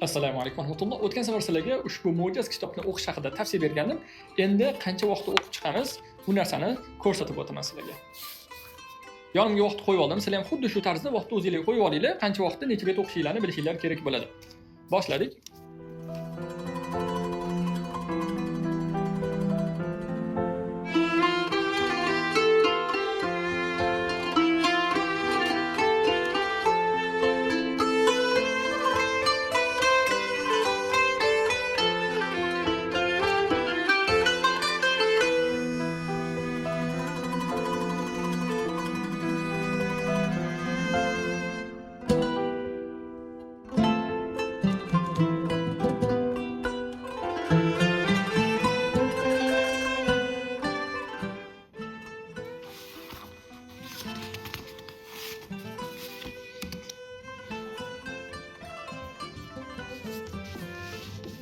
Assalomu alaykum va rahmatulloh. O'tgan safar sizlarga ushbu mo'jiz kitobni o'qish haqida tavsiya bergandim. Endi qancha vaqtda o'qib chiqamiz, bu narsani ko'rsatib o'taman sizlarga. Yonimga vaqt qo'yib oldim. Sizlar ham xuddi shu tarzda vaqtni o'zingizga qo'yib olinglar. Qancha vaqtda necha bet o'qishinglarni bilishinglar kerak bo'ladi. Boshladik.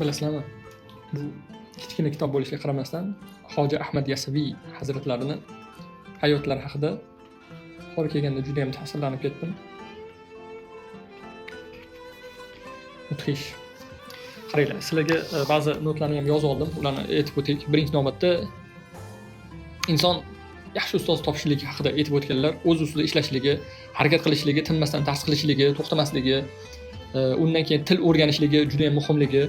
Bilasizlarmi? Bu kichkina kitob bo'lishiga qaramasdan Hoji Ahmad Yasaviy hazratlarining hayotlari haqida qori kelganda juda ham ta'sirlanib ketdim. Mudhish. Qaranglar, sizlarga ba'zi notlarni ham yozib oldim. Ularni aytib o'taylik. Birinchi navbatda inson yaxshi ustoz topishlik haqida aytib o'tganlar, o'z ustida ishlashligi, harakat qilishligi, tinmasdan dars qilishligi, to'xtamasligi, undan keyin til o'rganishligi juda ham muhimligi.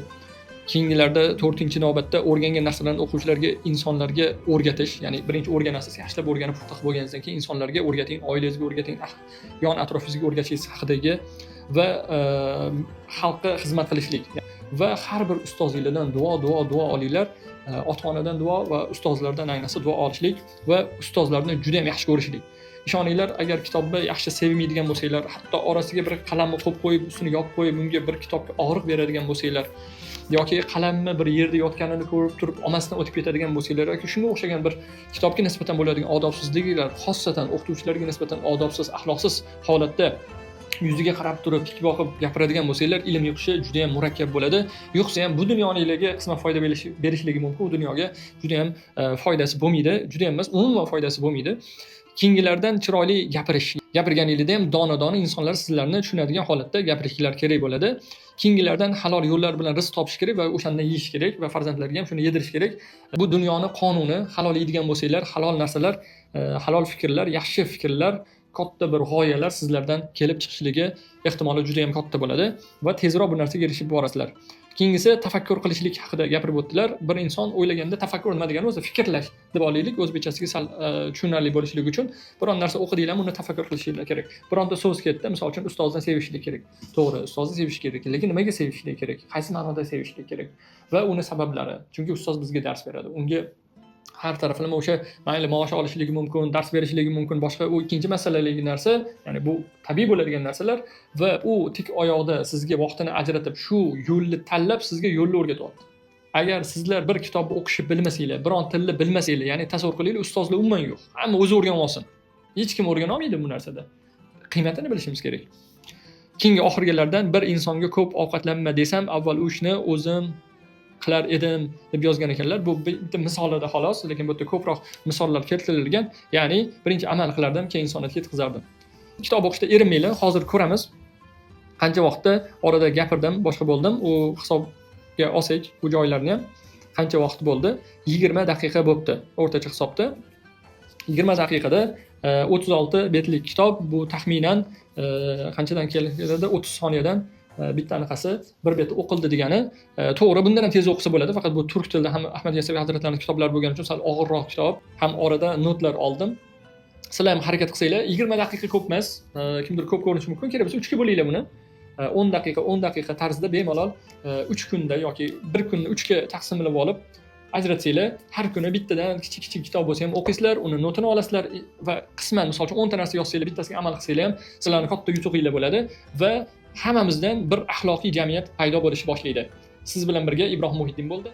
Keyingilarda 4-navbatda o'rgangan narsalarni o'quvchilarga, insonlarga o'rgatish, ya'ni birinchi o'rganasiz, yaxshilab o'rganib puxta qilib bo'lganingizdan keyin insonlarga o'rgating, oilangizga o'rgating, yon atrofingizga o'rgatishingiz haqidagi va xalqqa xizmat qilishlik va har bir ustozingizdan duo olinglar. Ota-onadan duo va ustozlardan ayniqsa duo olishlik va ustozlarni juda ham yaxshi ko'rishlik. Ishoninglar, agar kitobni yaxshi sevmaydigan bo'lsanglar, hatto orasiga bir qalamni qo'yib qo'yib, ustini yopib qo'yib, unga bir kitobga og'riq beradigan bo'lsanglar, yoki qalamni bir yerda yotganini ko'rib turib, olmasdan o'tib ketadigan bo'lsanglar yoki shunga o'xshagan bir kitobga nisbatan bo'ladigan odobsizliklar, xossatan o'qituvchilarga nisbatan odobsiz, axloqsiz holatda yuziga qarab turib, tik boqib gapiradigan bo'lsanglar, ilm o'qishi juda ham murakkab bo'ladi. Yo'qsa ham bu dunyoningizga qisman foyda berishligi mumkin. U dunyoga juda ham foydasi bo'lmaydi, juda ham emas, umuman foydasi bo'lmaydi. Keyingilardan chiroyli gapirganingizda ham dona insonlar sizlarni tushunadigan holatda gapirishinglar kerak bo'ladi. Keyingilardan halol yo'llar bilan rizq topish kerak va o'shandan yeyish kerak va farzandlarga ham shuni yedirish kerak. Bu dunyoni qonuni, halol yeydigan bo'lsanglar, halol narsalar, halol fikrlar, yaxshi fikrlar, katta bir g'oyalar sizlardan kelib chiqishligi ehtimoli juda ham katta bo'ladi va tezroq bu narsaga erishib borasizlar. Keyingisi tafakkur qilishlik haqida gapirib o'tdilar. Bir inson o'ylaganda tafakkur nima degani o'zi fikrlash deb olaylik, o'zbekchasiga sal tushunarli bo'lishligi uchun biron narsa o'qidinglarmi, uni tafakkur qilishinglar kerak. Bironta so'z ketdi, misol uchun ustozni sevishlik kerak. To'g'ri, ustozni sevish kerak, lekin nimaga sevishlik kerak? Qaysi ma'noda sevishlik kerak? Va uni sabablari. Chunki ustoz bizga dars beradi. Unga har taraflama o'sha mayli maosh olishligi mumkin, dars berishligi mumkin, boshqa u ikkinchi masalalik narsa, ya'ni bu tabiiy bo'ladigan narsalar va u tik oyoqda sizga vaqtini ajratib shu yo'lni tanlab sizga yo'lni o'rgatyapti. Agar sizlar bir kitobni o'qishni bilmasanglar, biron tilni bilmasanglar, ya'ni tasavvur qilinglar, ustozlar umuman yo'q. Hamma o'zi o'rganib olsin. Hech kim o'rgana olmaydi bu narsada. Qiymatini bilishimiz kerak. Keyingi oxirgilardan bir insonga ko'p ovqatlanma desam, avval u ishni o'zim qilar edim deb yozgan ekanlar. Bu bitta misolida xolos, lekin bu yerda ko'proq misollar keltirilgan. Ya'ni birinchi amal qilardim, keyin insoniyatga yetkazardim. Kitob o'qishda erinmanglar, hozir ko'ramiz. Qancha vaqtda orada gapirdim, boshqa bo'ldim. U hisobga olsak, bu joylarni ham qancha vaqt bo'ldi? 20 daqiqa bo'ldi o'rtacha hisobda. 20 daqiqada 36 betlik kitob, bu taxminan qanchadan keladi? 30 soniyadan bitta anaqasi bir bet o'qildi degani. To'g'ri, bundan ham tez o'qisa bo'ladi, faqat bu turk tilida ham Ahmad Yasaviy hazratlarining kitoblari bo'lgani uchun sal og'irroq kitob. Ham orada notlar oldim. Sizlar ham harakat qilsanglar, 20 daqiqa ko'p emas. Kimdir ko'p ko'rinishi mumkin. Kerak bo'lsa 3 ga bo'linglar buni. 10 daqiqa tarzda bemalol 3 kunda yoki 1 kunni 3 ga taqsimlab olib ajratsanglar, har kuni bittadan kichik kitob bo'lsa ham o'qiysizlar, uni notini olasizlar va qisman, misol uchun 10 ta narsa yozsanglar, bittasiga amal qilsanglar ham sizlarning katta yutuqinglar bo'ladi va hammamizdan bir axloqiy jamiyat paydo bo'lishni boshlaydi. Siz bilan birga Ibrohim Muhiddin bo'ldi.